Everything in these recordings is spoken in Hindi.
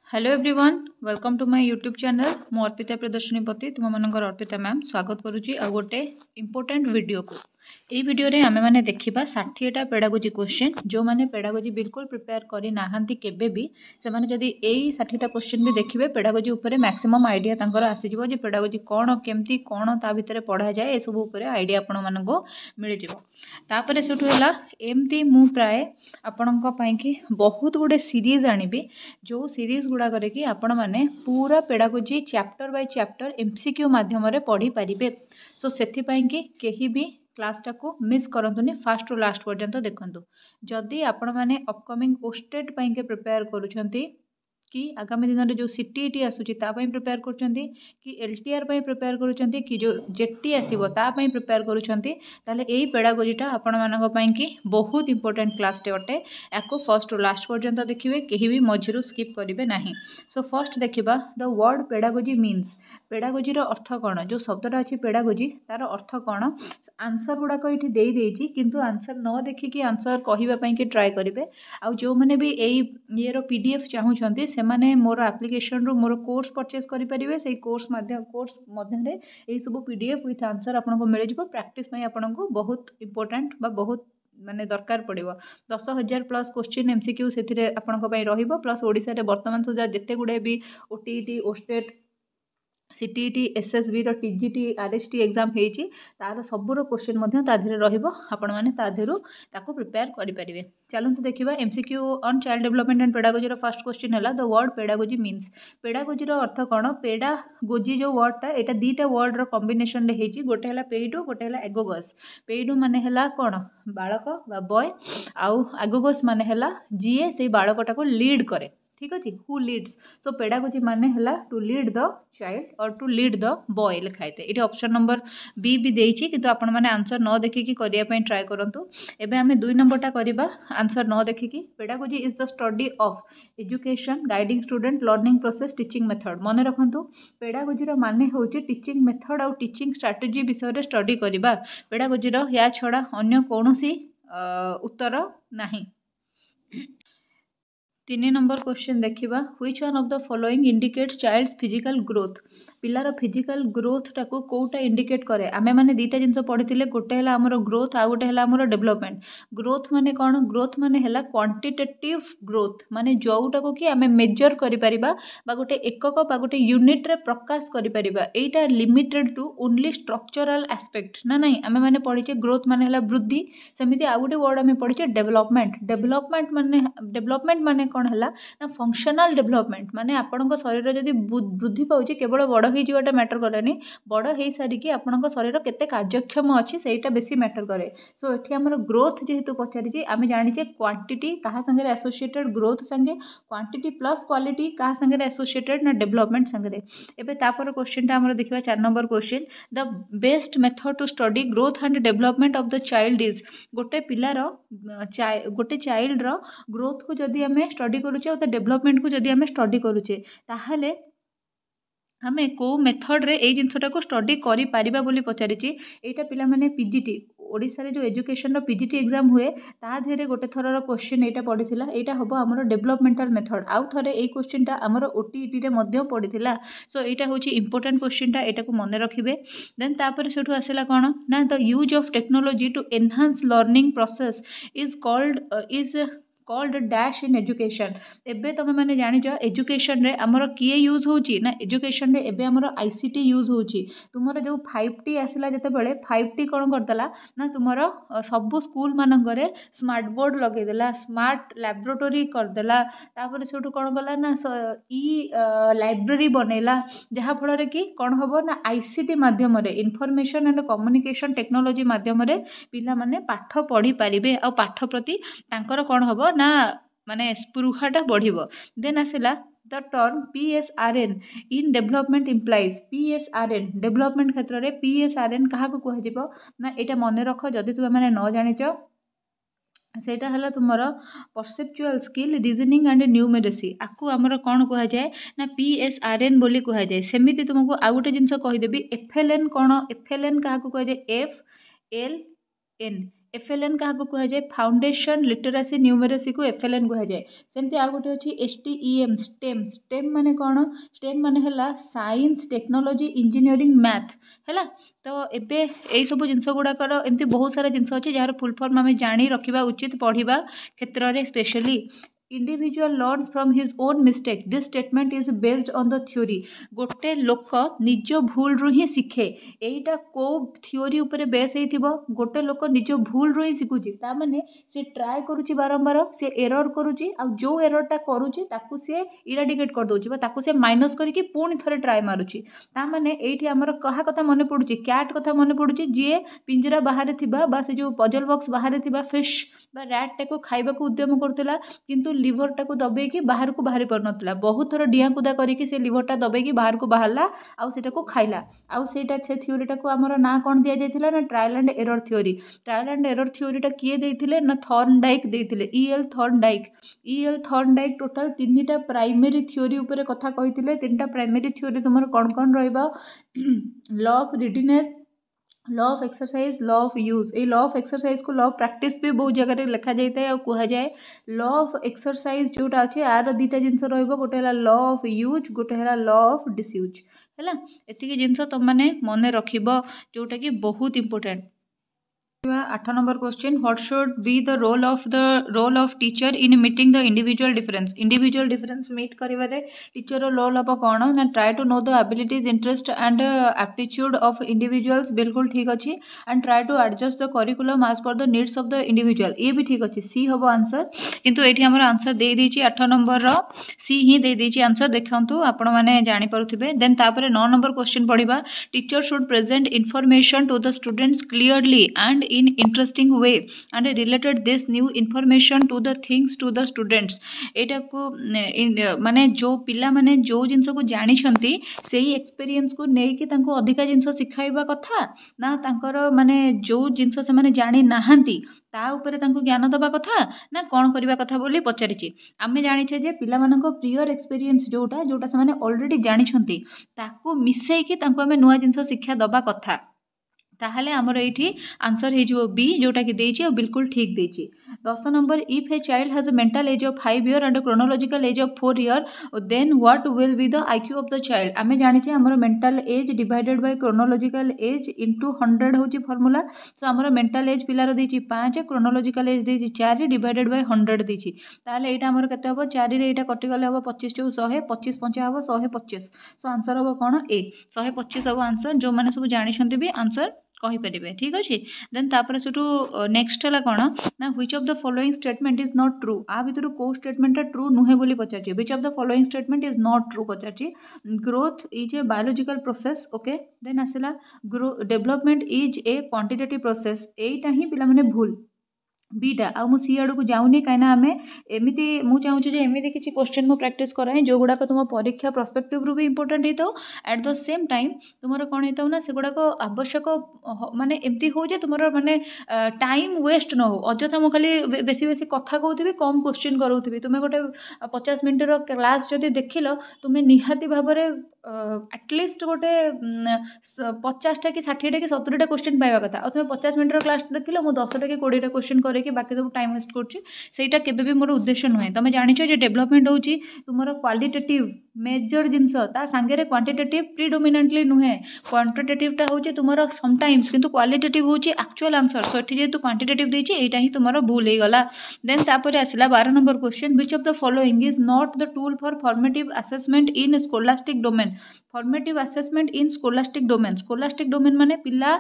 Hello everyone welcome to my YouTube channel मु अर्पिता प्रदर्शनी पति तुम मानकर अर्पिता मैम स्वागत करुच्ची आ गोटे इंपोर्टेंट वीडियो को ये वीडियो रे आमे माने देखिबा 60टा पेडागोजी क्वेश्चन जो माने पेडागोजी बिल्कुल प्रिपेयर करी नाहंती केबे भी से माने जदी एई 60टा क्वेश्चन भी देखिबे पेडागोजी ऊपर मैक्सिमम आइडिया तांकर आसी जिवो जे पेडागोजी कोन केमती कोन ता भितरे पढ़ा जाए ए सब ऊपर आइडिया आपण मानको मिल जिवो तापरे सेठु हला एमती मु प्राय आपणक पई कि बहुत गुडे सीरीज आनिबी जो सीरीज गुड़ा करे कि आपण माने पूरा pedagogy chapter by chapter MCQ माध्यम रे पढ़ी पारिबे सो सेथि पई कि केही भी क्लास टाको मिस करंतुनी फास्ट टू लास्ट पर्यंत देखंतु जदि आपण माने अपकमिंग पोस्टेड पई के प्रिपेयर करूछंती कि आगामी दिन में जो सीटीईटी आसूची प्रिपेयर करुँच कि एलटीआर प्रिपेयर करुँच कि जो जेटी आसो तापाई प्रिपेयर करुँच यही पेडागोजीटा आपण मानी कि बहुत इंपोर्टेंट क्लासटे अटे या फर्स्ट टू लास्ट पर्यंत देखिए कहीं भी मझिरू स्किप करेंगे ना। सो फर्स्ट देखा द वर्ड पेडागोजी मीन्स पेडागोजीर अर्थ कौन जो शब्दटा अच्छी पेडागोजी तार अर्थ कौन आंसर गुड़ाक ये किंतु आंसर न देखिकी आंसर कहवाई कि ट्राए करेंगे आउ जो मैंने भी ये पीडीएफ चाहूँगी से माने मोर एप्लिकेशन रू मोर कोर्स परचेज करेंगे से कोर्स मध्य यही सब पीडीएफ विथ आंसर आपको मिल जाए प्रैक्टिस आपको बहुत इंपोर्टेंट बहुत माने दरकार पड़ो 10,000 प्लस क्वेश्चन एमसीक्यू से प्लस ओडिशा रे वर्तमान सुधा जिते गुड़े भी ओटीईटी ओस्टेट सीटीईटी एसएसबी रो टीजीटी आरएसटी एग्जाम हेची तार सबुर क्वेश्चन मध्य ताधरे रहिबो आपण माने ताधेरु ताको प्रिपेयर करि परिबे। चलंतु देखिबा MCQ on child development and pedagogy रो फर्स्ट क्वेश्चन हला the word pedagogy means pedagogy रो अर्थ कोन पेडागोजी जो वर्ड टा एटा दीटा वर्ड रो कॉम्बिनेशन रे हेची गोटे हला पेइडो गोटे हला एगोगस पेइडो माने हला कोन बालक बा बॉय आउ एगोगस माने हला जीए से बालकटा को लीड करे ठीक अच्छे हु लीड्स सो पेडागोजी माने हला टू लीड द चाइल्ड और टू लीड द बॉय लिखाई थे ये ऑप्शन नंबर बी भी देइछि किंतु आपण माने आंसर न देखिकी करिया पई ट्राई करंतु। एबे हमें 2 नंबरटा करबा आंसर न देखिकी pedagogy is the study of education guiding student learning process teaching method मन रखंतु पेडागोजी रो माने होची टीचिंग मेथड और टीचिंग स्ट्रेटजी विषय रे स्टडी करबा पेडागोजी रो या छडा अन्य कोनोसी उत्तर नाही। 3 नंबर क्वेश्चन देखिबा which one of the following indicates child's physical growth पिलार फिजिकल ग्रोथ टाको कोटा इंडिकेट करे आमे माने दीटा जिंस पढ़िथिले गोटे हला हमर ग्रोथ आ गोटे हला हमर डेवलपमेंट ग्रोथ माने कोन ग्रोथ माने हला क्वांटिटेटिव ग्रोथ माने जोउटा को कि आमे मेजर करि परिबा बा गोटे एकक बा गोटे यूनिट रे प्रकाश करि परिबा एटा limited to only structural aspect ना नहीं आमे माने पढ़िचे ग्रोथ माने हला वृद्धि सेमिति आ गोटे वर्ड आमे पढ़िचे डेवलपमेंट माने कौन है ना फंक्शनल डेवलपमेंट माने आपणक शरीर जदि वृद्धि पाउछि केवल बड़ हो जावाटा मैटर करेनि बड़ हो सारिकी आपणक शरीर केते कार्यक्षम अच्छी सेटा बेसी मैटर करे। सो एठी हमर ग्रोथ जेहेतु पचारिछि आमे जानिछे क्वांटिटी कहा संगे एसोसिएटेड ग्रोथ संगे क्वांटिटी प्लस क्वालिटी कहा संगे एसोसिएटेड ना डेवलपमेंट संगे। एबे तापर क्वेश्चन टा हमर देखिबा 4 number question the best method to study growth and development of the child is गोटे पिलार गोटे चाइल्ड रो ग्रोथ को जदि हमें स्टडी करूचे और डेवलपमेंट को जदि हमें स्टडी करूचे ताहले हमें को मेथड रे ए जिनसटा को स्टडी करि परिबा बोली पचारिछि एटा पिला माने पीजीटी ओडिसा रे जो एजुकेशन रो पीजीटी एग्जाम हुए ता धेरे गोटे थरर क्वेश्चन एटा पडिथिला एटा हबो हमर डेवलपमेंटल मेथड आउ थरे ए क्वेश्चन टा हमर ओटीईटी रे मध्य पडिथिला। सो एटा होची इंपोर्टेंट क्वेश्चन टा एटा को मने रखिबे देन तापर सेठु आसेला कोन ना the use of technology to enhance learning process is called dash in education एबे तमे माने जानि जो एजुकेशन रे हमर किए यूज होची ना एजुकेशन रे एबे हमर आईसीटी यूज होची तुमर जो 5T आसिला जते बेले 5T कोन करतला ना तुमर सब स्कूल मानकरे स्मार्ट बोर्ड लगे देला स्मार्ट लैबोरेटरी कर देला तापर सेठु कोन गला ना ई लाइब्रेरी बनेला जहा फल रे कि कोन हबो ना आईसीटी माध्यम रे इंफॉर्मेशन एंड कम्युनिकेशन टेक्नोलॉजी माध्यम रे पिला माने पाठ पढ़ी परिबे आ पाठ प्रति तांकर कोन हबो ना माने स्पृहाटा बढ़िबो। देन आसिला the term PSRN in development implies PSRN development क्षेत्र रे PSRN कहा को कह जिवो ना एटा मने रख जदि तुमे माने न जानिचो सेटा हला तुमर perceptual skill reasoning and numeracy आकु हमर कोन कह जाय ना PSRN बोली कह जाय सेमिति तुमको आ गोटे जिंस कहि देबी FLN कोन FLN कहा को कह जाय FLN FLN क्या कहुए फाउंडेशन लिटरेसी न्यूमेरेसी को FLN कहुए सेमती आ गोटे अच्छी STEM स्टेम स्टेम माने कौन स्टेम माने है साइंस टेक्नोलॉजी इंजीनियरिंग मैथ है तो एबे यही सब जिनस गुड़ाकर एमती बहुत सारा जिनस अच्छे जार फुल फॉर्म आम जानी रखा उचित पढ़ा क्षेत्र में specially individual learns from his own mistake this statement is based on the theory गोटे लोक निज भूल रु ही शिखे एटा को थ्योरी उपरे बेस होइथिबो गोटे लोक निज भूल रु ही शिखुची ता माने से ट्राई करूची बारंबार से एरर करूची आ जो एररटा करूची ताकू से इराडिकेट कर दोची बा ताकू से माइनस करके पुणी थरे ट्राई मारुची ता माने एठी हमर कहा कथा मने पडुची कैट कथा मने पडुची जे पिंजरा बाहर थिबा बा से जो पजल बॉक्स बाहर थिबा फिश बा रैट टाको खाइबा को उद्यम करथिला किंतु लिवर टाको दबेकी बाहर को बाहरी पार नथिला बहुत थर डिया कुदा करके से लिवरटा दबेकी बाहर को बाहरला आउ सेटा को खाइला आउ सेटा से थ्योरीटा को हमर ना कोन दिया जायथिला ना ट्रायल एंड एरर थ्योरीटा किए देथिले ना थॉर्नडाइक देथिले EL थॉर्नडाइक टोटल तीनटा प्राइमरी थ्योरी ऊपर कथा कहिथिले तीनटा प्राइमरी थ्योरी तुमर कोन रहइबा law of readiness law of exercise law of use ये लॉ ऑफ एक्सरसाइज को लॉ ऑफ प्रैक्टिस भी बहुत जगह लिखा जाए और कह जाए लॉ ऑफ एक्सरसाइज जोटा अच्छे यार दुईटा जिनस रोटे लॉ ऑफ यूज गोटे है लॉ ऑफ डिसयूज है एतिकी जिनस तुम मैंने मन रख जोटा कि बहुत important 8 number question what should be the role of teacher in meeting the individual difference meet करिवारे टीचर रोल हम कौन ना try to know the abilities interest and aptitude of individuals बिल्कुल ठीक अच्छे and try to adjust the curriculum as per the needs of the individual ये भी ठीक अच्छे सी हम आंसर किंतु ये आम आंसर दे देछि 8 नंबर सी ही दे देछि आंसर देखंतु आपण माने जानि पारुथिबे देन तापर 9 नंबर क्वेश्चन पढ़िबा teacher should present information to the students clearly and in interesting way and related this new information to the things to the students एटा को माने जो पिला माने जो जिनस को जानी छंती सेही एक्सपीरियंस को नै कि तांको अधिका जिनस सिखाइबा कथा ना तांकर माने जो जिनस से माने जानी नाहंती ता ऊपर तांको ज्ञान दबा कथा ना कोन करबा कथा बोली पचारिछि आमे जानि छे जे पिला मानको प्रियर एक्सपीरियंस जोटा जोटा से माने ऑलरेडी जानि छंती ताको मिसै कि तांको आमे नुवा जिनस शिक्षा दबा कथा ताहले आमर ये आंसर हो बी जोटा कि देछि बिल्कुल ठीक देछि 10 number if a child has a mental age of 5 year and chronological age of 4 year then what will be the IQ of the child आमे जानिछे हमर mental age divided by chronological age into 100 होची फार्मूला सो हमर मेंटल एज पिलार देछि 5 क्रोनोलॉजिकल एज देछि 4 डिवाइडेड बाय 100 देछि ताहले एटा हमर केते हबो 4 रे एटा कटि गले हबो 25 टू 100 25 5 हबो 125 सो आंसर हबो कोन ए 125 हबो आंसर जो माने सब जानि छंती भी आंसर कही पारे ठीक अच्छे देन तापर से नेक्स्ट है कौन ना which of the following statement is not true आ भितर को स्टेटमेंट ट्रू नुहे बोली पचार which of the following statement is not true पचार growth is a biological process okay then आसला development is a quantitative process एटा ही पिला माने भूल बीटा आ मु सी आड़ को जाऊनी कहीं आम एमती मुझे चाहूँगी एमती किसी क्वेश्चन मु प्रैक्टिस कराए जो गुड़ाक तुम परीक्षा पर्सपेक्टिव रू भी इंपोर्टेंट होता एट द सेम टाइम तुम कौन होता ना से गुड़ाक आवश्यक माने एमती हो जे तुम माने टाइम वेस्ट न हो अଯଥା मु खाली बेसी बेसी कथा कहूथी कम क्वेश्चन कराऊथी तुम्हें गोटे 50 मिनटर क्लास जदि देखिल तुम्हें निहाती भाव में एटलिस्ट गोटे 50टा कि 60टा कि 70टा क्वेश्चन पाइबा कथा और तुम्हें 50 मिनटर क्लास देखिल मु 10टा कि 20टा क्वेश्चन करके बाकी सब टाइम वेस्ट करूँ केबे भी मोर उद्देश्य नुहे तुम जानिछ जे डेवलपमेंट होची तुमर क्वालिटेटिव मेजर जिनस ता सांगे क्वांटिटेटिव प्रीडोमिनेंटली नुहे क्वांटिटेटिवटा होची तुमर समटाइम्स किंतु क्वालिटेटिव होची एक्चुअल आंसर सो एठी जेतु क्वांटिटेटिव देची एटा ही तुमर भूल हे गला देन तापर आसला 12 number question which of the following is not the tool for formative assessment in scholastic domain formative assessment in scholastic domain माने पिला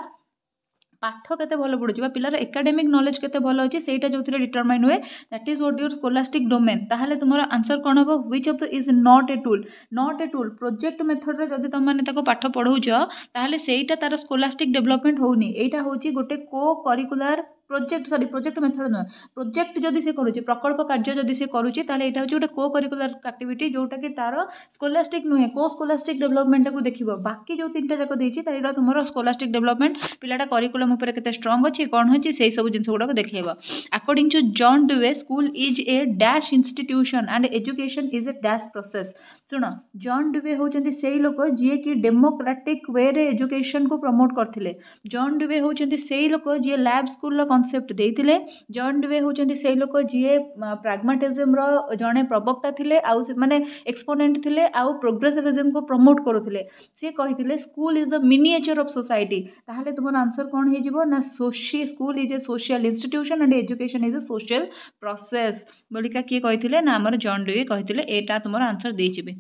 पाठ केते भल पड़ुची पिलार एकेडमिक नॉलेज केते भल अछि सेटा जोथिरे डिटरमाइन हुए that is what your scholastic domain ताहले तुमर आंसर कोन हबो which of the is not a tool project method रे जदि तुम माने ताको पाठ पढौछ ताहले सेटा तार स्कोलास्टिक डेवलपमेंट होउनी एटा होची गोटे को करिकुलर प्रोजेक्ट मेथड नुह प्रोजेक्ट जदि से करुचे प्रकल्प कार्य जदि से करुचे ताहले एटा होची गोटे को करिकुलर एक्टिविटी जोटा कि तार स्कोलास्टिक नुहे को स्कोलास्टिक डेवलपमेंट को देखिबो बाकी जो तीनटा जाक देछि ताइरा तुमरो स्कोलास्टिक डेवलपमेंट पिलाटा करिकुलम ऊपर केते स्ट्रांग अछि कोन होछि सेही सब जिंस गुडा को देखैबो according to John Dewey school is a dash institution and education is a dash process सुनो जॉन डुवे होचंती सेही लोक जे कि डेमोक्रेटिक वे रे एजुकेशन को प्रमोट करथिले जॉन डुवे होचंती सेही लोक जे lab school concept देइथिले John Dewey होचंती से लोक जे प्राग्मेटिज्म रो जणे प्रवक्ता थिले आउ माने एक्सपोनेंट थिले आउ प्रोग्रेसिविज्म को प्रमोट करूथिले से कहिथिले school is the miniature of society ताहले तुमर आंसर कोन हे जिवो ना school is a social institution and education is a social process बोलिका किए कहिथिले ना हमर जॉन डुवे कहिथिले एटा तुमर आंसर दे जिबे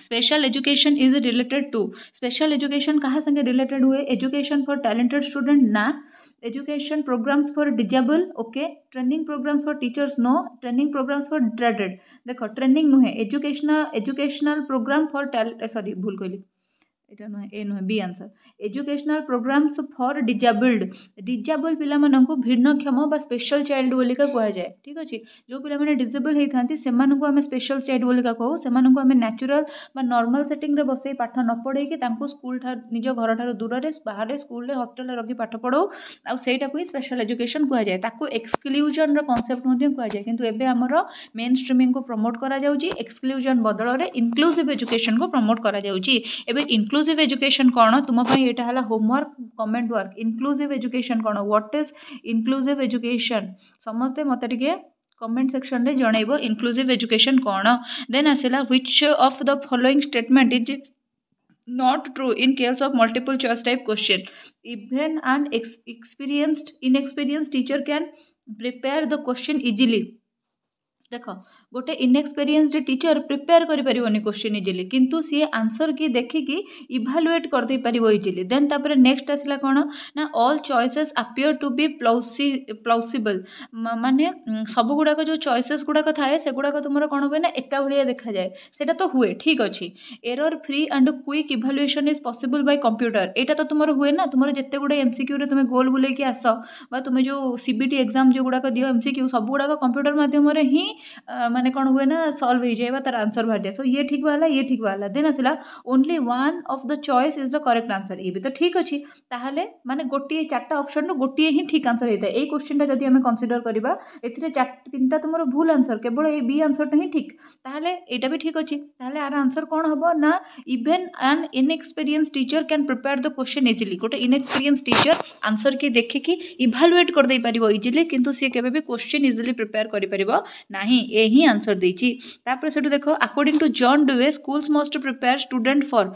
special education is related to special education कहाँ संगे रिलेटेड हुए एजुकेशन फॉर टैलेंटेड स्टूडेंट ना education programmes for disable okay training programmes for teachers no training programmes for ट्रेडेड देखो ट्रेनिंग नुहे एजुकेशनल प्रोग्राम फॉर सॉरी भूल कहली एटा नुहे ए नुहे B answer educational programs for disabled पिला माननकु भिन्नक्षम बा स्पेशल चाइल्ड बोलिका कह जाए ठीक अच्छे जो पिला माने डिजेबल होती से आम स्पेशल चाइल्ड बोलिका कहू से आम नेचुरल बा नॉर्मल सेटिंग रे बसई पाठ न पढ़ेकी स्कूल निज घर ठार दूर रे बाहर स्कूल हॉस्टल रखी पाठ पढ़ाऊ आईटा ही स्पेशल एजुकेशन कह जाए ताकू एक्सक्लूजन कॉन्सेप्ट कह जाए किंतु एबे हमर मेन स्ट्रीमिंग को प्रमोट करा जाउची एक्सक्लूजन बदल रे इनक्लूसिव एजुकेशन को प्रमोट करा जाउची एबे इनक्लूसिव एजुकेशन कौन तुम एटा है homework comment work inclusive education कौन व्हाट इज इनक्लूसिव एजुकेशन समस्ते मत टिके कमेंट सेक्शन रे जनइबो इनक्लूसिव एजुकेशन कौन देन आसिला which of the following statement is not true in case of multiple choice type question even an inexperienced teacher can prepare the question easily देख गोटे इनएक्सपीरियंस्ड टीचर प्रिपेयर करि क्वेश्चन इजिली किंतु सी आंसर की देखिकी इभालुएट कर दे पारिबो इजिली देन तापर नेक्स्ट आसला कोन ना all choices appear to be plausible माने सब गुडा जो चॉइसेस गुडा थाए से गुडा तुमर कोन होय ना एका भलिया देखा जाए सेटा तो हुए ठीक अछि error free and quick evaluation is possible by computer एटा तो तुमर हुए ना तुमर जत्ते गुडा एमसीक्यू रे तुमे गोल बुले के आस बा तुमे जो सीबीटी एग्जाम जो गुडा दियो एमसीक्यू सब गुडा कंप्यूटर माध्यम रे ही माने कौन हुए ना सॉल्व हो जाए तार आंसर बाहर जाए सो ये ठीक वाला ये ठीक वाला देन आसला only one of the choice is the correct answer ये भी तो ठीक अच्छी ताहले माने गोटे चार्टा ऑप्शन रो गोटे ही ठीक आंसर होता है ये क्वेश्चन टा जदि हमें कंसीडर करबा एथिरे तीनटा तुमरो भूल आंसर केवल ए बी आंसर ही ठीक ताहले एटा भी ठीक अच्छी ताहले आर आंसर कौन हबो ना even an inexperience teacher can prepare the question easily गोटे इनएक्सपीरियंस टीचर आंसर की देखिकी इभालुएट कर दे परिबो इजिली किंतु सी केबे भी क्वेश्चन इजिली प्रिपेयर करि परिबो नाही ए ही आंसर देछि तापर सेटु देखो according to John Dewey schools must prepare student for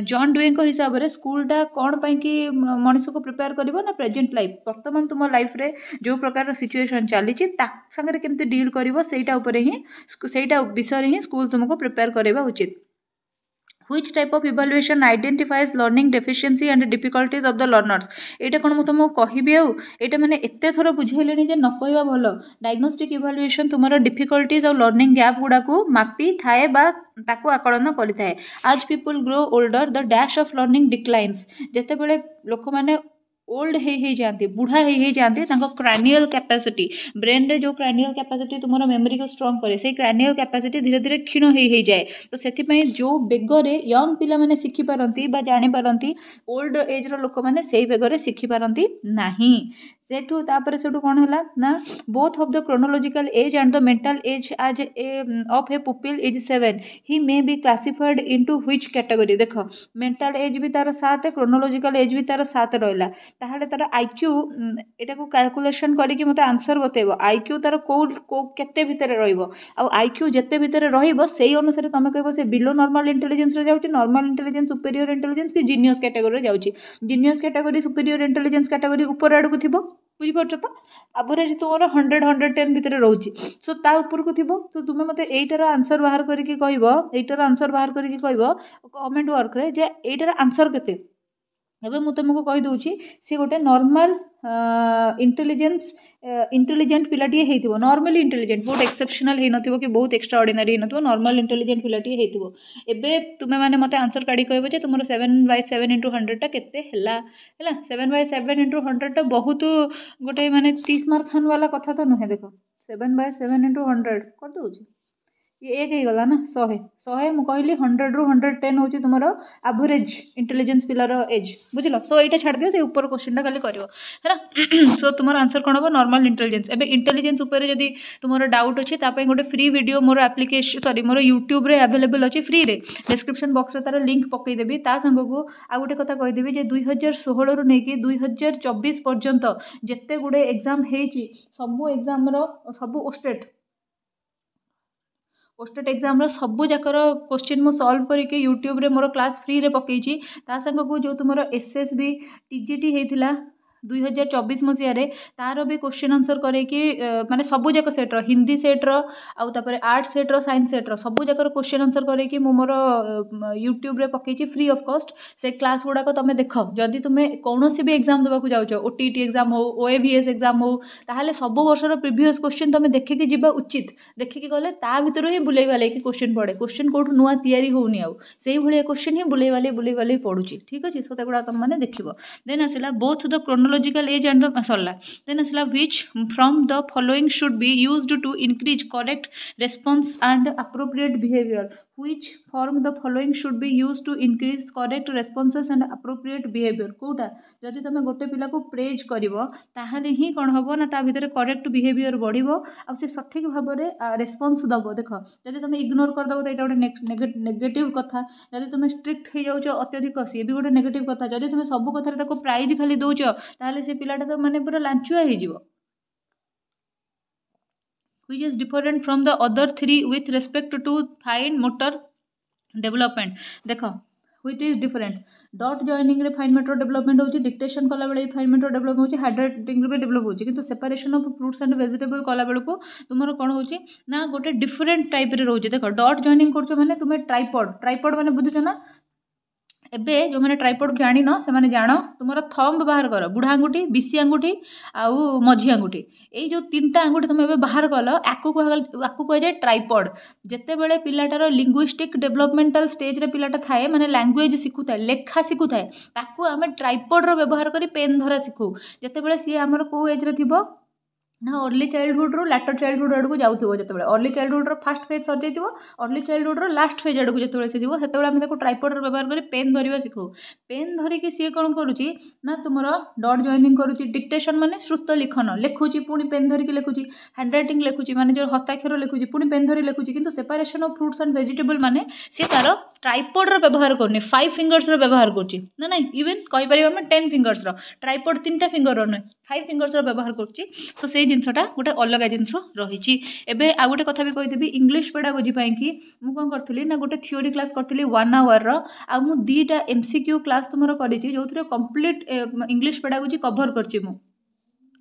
John Dewey को हिसाब रे स्कूल टा कोन पई कि मनुष्य को प्रिपेयर करिवो ना प्रेजेंट लाइफ वर्तमान तुम लाइफ रे जो प्रकार सिचुएशन चली ता संगे केमते डील करिवो सेटा ऊपर ही सेटा विषय ही स्कूल तुमको प्रिपेयर करबा उचित Which type of evaluation identifies learning deficiency and difficulties of the learners एटा कोन मु तुमको कहबी आउ एटा माने एते थरो बुझेलेनी जे न कहबा भलो डायग्नोस्टिक इवैल्यूएशन तुमरो डिफिकल्टीज और लर्निंग गैप गुडा को मापी थाए बा ताको आकलन करि थाए as people grow older the dash of learning declines जेते बेले लोक माने ओल्ड ही जाती बुढ़ा ही जाती क्रैनियल कैपेसिटी ब्रेन रे जो क्रैनियल कैपेसिटी तुम मेमोरी को स्ट्रॉन्ग करे से क्रैनियल कैपेसिटी धीरे धीरे क्षीण हो जाए तो से जो बेगरे यंग पिला माने शिखि पारंती बा जानि पारंती ओल्ड एज रो लोक माने सेही बेगरे शिखि पारंती नाही सेठू तापर सेठू कौन है ना both of the chronological age and the mental age as of a pupil is 7 he may be classified into which category देख मेंटल एज भी तार 7 क्रोनोलॉजिकल एज भी तार 7 रहिला ताहले तार आईक्यू एटा को कैलकुलेशन करिकि मते आंसर बतेबो आईक्यू तार को केते भितरे रहइबो आ आईक्यू जते भितरे रहइबो सेही अनुसार तमे कहबो से बिलो नॉर्मल इंटेलिजेंस रे जाउची नॉर्मल इंटेलिजेंस सुपीरियर इंटेलिजेंस कि जीनियस कैटेगरी रे जाउची genius category superior intelligence category ऊपर आड़ को थिबो बुझिपार तो एवरेज तुम 100 110 भितर रोचे सो ता ऊपर को थी तो तुम्हें मत यहीटार आंसर बाहर करके कहर आंसर बाहर करके कमेंट वर्क रे जे यहीटार आंसर केते एबे मु तुमको कहि दउची सी गोटे नॉर्मल इंटेलिजेंट पिलाटी हेइथिबो नॉर्मली इंटेलिजेंट बहुत एक्सेप्शनल हे नथिबो कि बहुत एक्स्ट्रा ऑर्डिनरी हे नथिबो नॉर्मल इंटेलिजेंट पिलाटी हेइथिबो एबे तुमे माने मते आंसर काढी कहबो जे तुमरो 7/7 * 100 टा केते हला 7/7 * 100 टा बहुत गोटे माने 30 मार्क खान वाला कथा तो नुहे देखो 7/7 * 100 कर दउची ये 1 ହେଇଗଲା ନା 100 ମୁଁ କହିଲି 100 ରୁ 110 ହେଉଛି ତୁମର ଆଭରେଜ इंटेलिजेंस पिलार एज बुझल सो ये छाड़ दियो से ऊपर क्वेश्चन खाली कर सो तुम आंसर कौन हम नॉर्मल इंटेलिजेंस एबे इंटेलिजेंस उपर जदी तुमर डाउट अच्छी गोटे फ्री वीडियो मोर एप्लिकेशन सॉरी मोर यूट्यूब रे अवेलेबल अच्छी फ्री रे डिस्क्रिप्शन बॉक्स रे तार लिंक पकईदेवी ता संग को आ गोटे कथा कहीदेवी जे 2016 रु नहीं 2024 पर्यंत जेते गुड़े एग्जाम हेची सबू एग्जाम रो सबू ओस्टेट एग्जाम सबू जाकर क्वेश्चन मु सॉल्व करके यूट्यूब रे मोर क्लास फ्री रे पकईची ता संग को जो तुमर एसएसबी टीजीटी हेतिला 2024 मसीह तार भी क्वेश्चन आंसर करके माने सबू जाक सेट्र हिंदी सेट्र आउ तापर आर्ट सेट्र साइंस सेट्र सबू जाकर क्वेश्चन आंसर करके मु मोर यूट्यूब रे पकईची फ्री ऑफ कॉस्ट से क्लास गुड़ाक तुम देख जदि तुम्हें कौन भी एग्जाम देवाक जाओ ओटीटी एग्जाम हो ओएवीएस एग्जाम हो ताहले सब वर्षर प्रीवियस क्वेश्चन तुम देखिकी जीवा उचित देखिकी गले ता भितर ही बुलाई बालाई क्वेश्चन पड़े क्वेश्चन कौटू नुआ तैयारी होनी आउ से भाया क्वेश्चन ही बुलाई बालाई पड़ुची ठीक अच्छे सो गुड़ा तुम मैंने देख देन आसला both the chronological age and the सरला then asla which from the following should be used to increase correct response and appropriate behavior which form the following should be used to increase correct responses and appropriate behavior कोटा जदि तुम गोटे पिला को प्रेज करिवो ताहाले ही कोन हबो ना ता भितर करेक्ट बिहेवियर बढ़िबो आ से सठिक भाव रे रेस्पॉन्स दबो देखो जदि तुम इग्नोर कर दबो त एटा गोटे नेगेटिव कथा जदि तुम स्ट्रिक्ट हो जाउछो अत्यधिक सी भी गोटे नेगेटिव कथा जदि तुम सब कथा ताको प्राइज खाली दउछो ताहाले से पिलाटा तो माने पूरा लांचुआ हो जिवो which is different from the other three with respect to fine motor development देखो which is different dot joining रे फाइन मोटर डेवलपमेंट होची डिक्टेशन कला बेले फाइन मोटर डेवलप होची हैंडराइटिंग रे डेवलप होची किंतु separation of fruits and vegetable कला बेले को तुमर कोन होची ना गोटे डिफरेंट टाइप रे रहउची देखो डॉट जॉइनिंग करछो माने तुमे ट्राइपॉड माने बुझुछो ना एबे जो मैंने ट्राइपॉड जानी न से माने जानो तुमर थंब बाहर कर बुढ़ा आंगुठी बिसी आंगुठी आउ मझी आंगुठी ए जो तीनटा आंगुठी तुम एबे बाहर कल आकु कह जाए ट्राइपॉड जेते बेले पिलाटार लिंग्विस्टिक डेवलपमेंटल स्टेज रे पिलाटा थाए माने लैंग्वेज शिखुथाए लेखा शिखुथाए ताकू आमे ट्राइपॉड रो व्यवहार करी पेन धरा शिखु जेते बेले सी हमर को एज रे थिबो ना अर्ली चाइल्डहुड रू लाटर चाइल्डहुड आड़क जाऊँ जो early childhood fast phase sir जाइए अर्ली चाइल्डहुड लास्ट फेज आड़क जो से जीव से आम ट्राइपॉड व्यवहार कर पेन धरवा शिखु पेन धरिकी सी कौन करुच्ची ना तुम डॉट जॉइनिंग करुच्ची डिक्टेशन माने श्रुत लिखन लिखुची पुणी पेन धरिकी लिखुची हैंडराइटिंग लिखुची माने जो हस्ताक्षर लिखुची पुणी पेन धरी लिखुची किंतु separation of fruits and vegetable माने सी तार ट्राइपॉड रो व्यवहार करनी 5 फिंगर्स रो व्यवहार करची ना नहीं इवन कहि परिबा हम 10 फिंगर्स रो ट्राइपॉड 3टा फिंगर रो 5 फिंगर्स रो व्यवहार करची सो से जिनसटा गोटे अलग जिनस रही एबे आ गोटे कथा भी कहिदेबी इंग्लिश पेडागोजी पई कि मु कोन करथली ना गोटे थ्योरी क्लास करथली 1 आवर रो आ मु दीटा एमसीक्यू क्लास तुमरो करिची जोथरे कंप्लीट इंग्लिश पेडागोजी कवर करची मु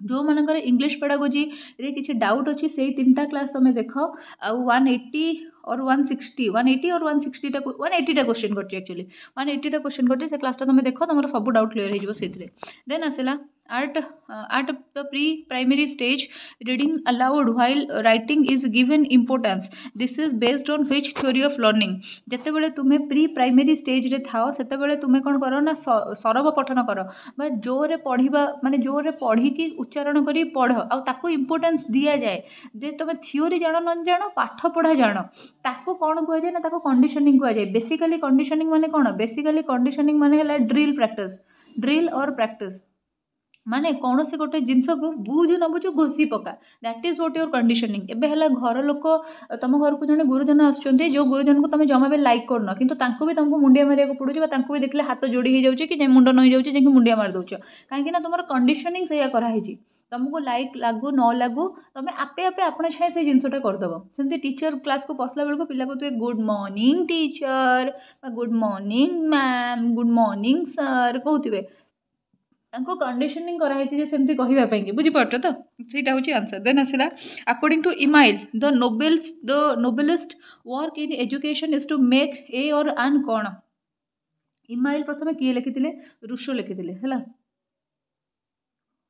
जो मानकर इंग्लिश पेडागोजी रे किछि डाउट अछि से 3टा क्लास तुम देख आ 180 और 180 और 160 180 क्वेश्चन करची एक्चुअली 180 क्वेश्चन करची से क्लास तुम देख तुम सब डाउट क्लियर हो सेथिरे देन आसला at the pre-primary stage reading aloud while writing is given importance this is based on which theory of learning जते बेले तुम्हें प्री प्राइमरी स्टेज रे थाओ सेते बेले तुम्हें कोन करो ना सरब पठन करो बा जोरे पढ़िबा माने जोरे पढ़ी की उच्चारण करी पढ़ आ ताको इंपोर्टेंस दिया जाए जे तुम थ्योरी जानो न जानो पाठ पढ़ा जानो ताको कोन कहै जाय ना ताको कंडीशनिंग कहै जाय बेसिकली कंडीशनिंग माने कोन बेसिकली कंडीशनिंग माने हला ड्रिल और प्रैक्टिस माने कौन से गोटे जिनस को बुझ न बुझ घोषी पका that is what your conditioning एबे हला घर लोक तुम घर को जने गुरुजन आछुंती जो गुरुजन को तुम जमा भी लाइक करन किंतु तांको भी तुमको मुंडिया मारिया को पड़ुची बा तांको भी देखले हाथ जोड़ी हो जाउची कि जे मुंड नई जाउची जे मुंडिया मार दउछ काहे कि ना तुमर कंडीशनिंग सेया करा हिची तुमको लाइक लागू न लागू तुम आपे आपे आपण छाए से जिनसटा कर दबो सेमती टीचर क्लास को पसला बेल को पिला को तू good morning teacher good morning ma'am good morning sir कहउतिबे तांको कंडीशनिंग कराई जे सेमती कहिबा पई बुझी पड़तो तो सेटा होची आंसर देन आसला according to Emile the novelist work in education is to make a और आन कोन इमाइल प्रथमे किए लिखिथिले रुशो लिखिथिले हला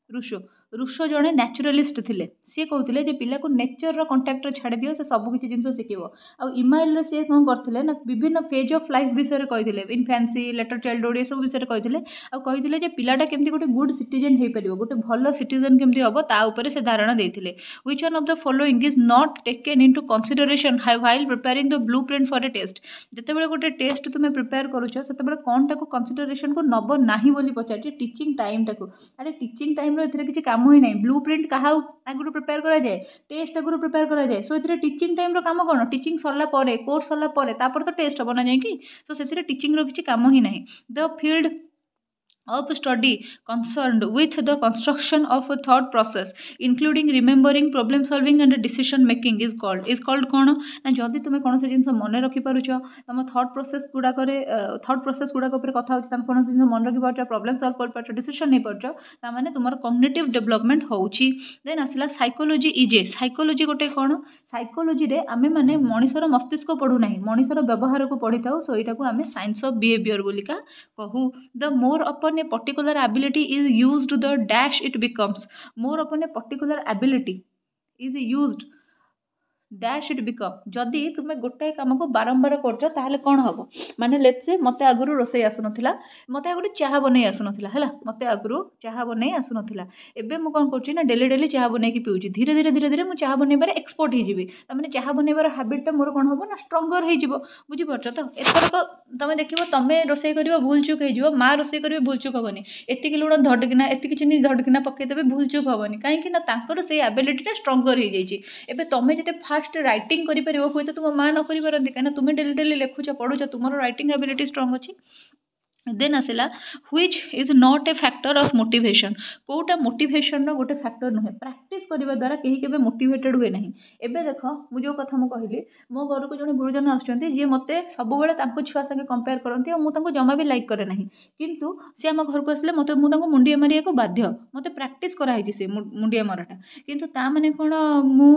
रुशो रूसो जड़े न्याचुरालीस्ट थे सी कहते जे पिला को नेचर कंटाक्ट छाड़ दियो से सब किसी जिन शिखो आ इमाइल सी कौन करते ना विभिन्न फेज ऑफ लाइफ विषय कहते इनफेन्सी लेटर चाइल्डहुड ये सब विषय कहते जे पिलाटा केमती गोटे गुड सिटीजन हो पार गोटे भल सिटीजन केमती हम ताऊपर से धारणा देते which one of the following is not taken into consideration while preparing the blueprint for a test जितेबाला गोटे टेस्ट तुम प्रिपेयर करुच से कौन टाक कंसीडरेशन को नब ना बोली पचार टीचिंग टाइम टाक अरे टीचिंग टाइम किसी काम ही ना ब्लू प्रिंट क्या आगुरी प्रिपेयर कराए टेस्ट आगुरी प्रिपेयर कराए सो ये टीचिंग टाइम काम कौन टीचिंग सरला कोर्स सरला तो टेस्ट हम ना जाकि सो से टीचिंग किसी काम ही ना the field of study concerned with the construction of a thought process including remembering problem solving and decision making is called कौन ना जदि तुम कौन से जिन मन रखी पारुछ तुम थॉट प्रोसेस गुड़ाक कथा होम कौन जिन मन रखी पार्छ प्रॉब्लम सॉल्व कर पार्छ डिसीजन नहीं पार्छ तामाने तुमर कॉग्निटिव डेवलपमेंट होउची देन आसला साइकोलॉजी इजे साइकोलॉजी गोटे कौन साइकोलॉजी रे आमे माने मनीषर मस्तिष्क पढ़ू ना मनीषर व्यवहार को पढ़ी था सो यहाँ आम साइंस ऑफ बिहेवियर बोलिका कहू the more upon a particular ability is used the dash it becomes more upon a particular ability is used dash it become जदि तुम्हें गोटाए कम को बारंबार कर कौन हम माने लेट्स से मत आगुरी रोसे आसुना मत आगुरी चाह बन आसुना है मत आगुरी चाह बन आसुना एवं मुझे कौन कर डेली डेली चाह बन पीऊँ धीरे धीरे धीरे धीरे मुझे चाह बनइबार एक्सपर्ट होजी तमें चाह बनइबार हाबिटा मोर कौन हम ना स्ट्रंगर हो बुझीपार तो एथरक तुम देख तुम रोसे कर भूल चूक हो माँ रोसे कर भूल चूक हेनी एतिक लुण धड़किना एतिक चिनी धड़किना पकईदेवे भूल चूक हेनी कहीं से एबिलिटीटा स्ट्रंगर हो जाए तुम जिते फास्ट राइटिंग करें हुए तो तुम माँ न करें कहीं तुम डेली डेली लिखुच पढ़ुच तुम राइटिंग एबिलिटी स्ट्रंग अच्छी देन आसला which is not a factor of motivation कोटा मोटिवेशन गोटे फैक्टर नुहे प्रैक्टिस करने द्वारा कहीं के मोटिवेटेड हुए ना एबे देख मु जो कथा मु कहली मो घर को जड़े गुरुजन आसुच्चंती जी मते सब बेले छुआ संगे कंपेयर करती और मुझे जमा भी लाइक करे ना किंतु सी आम घर को आसले मत मुझे मुंडिया मारिया को बाध्य मत प्रैक्टिस कराई से मुंडिया मारटा किंतु ता माने कौन मु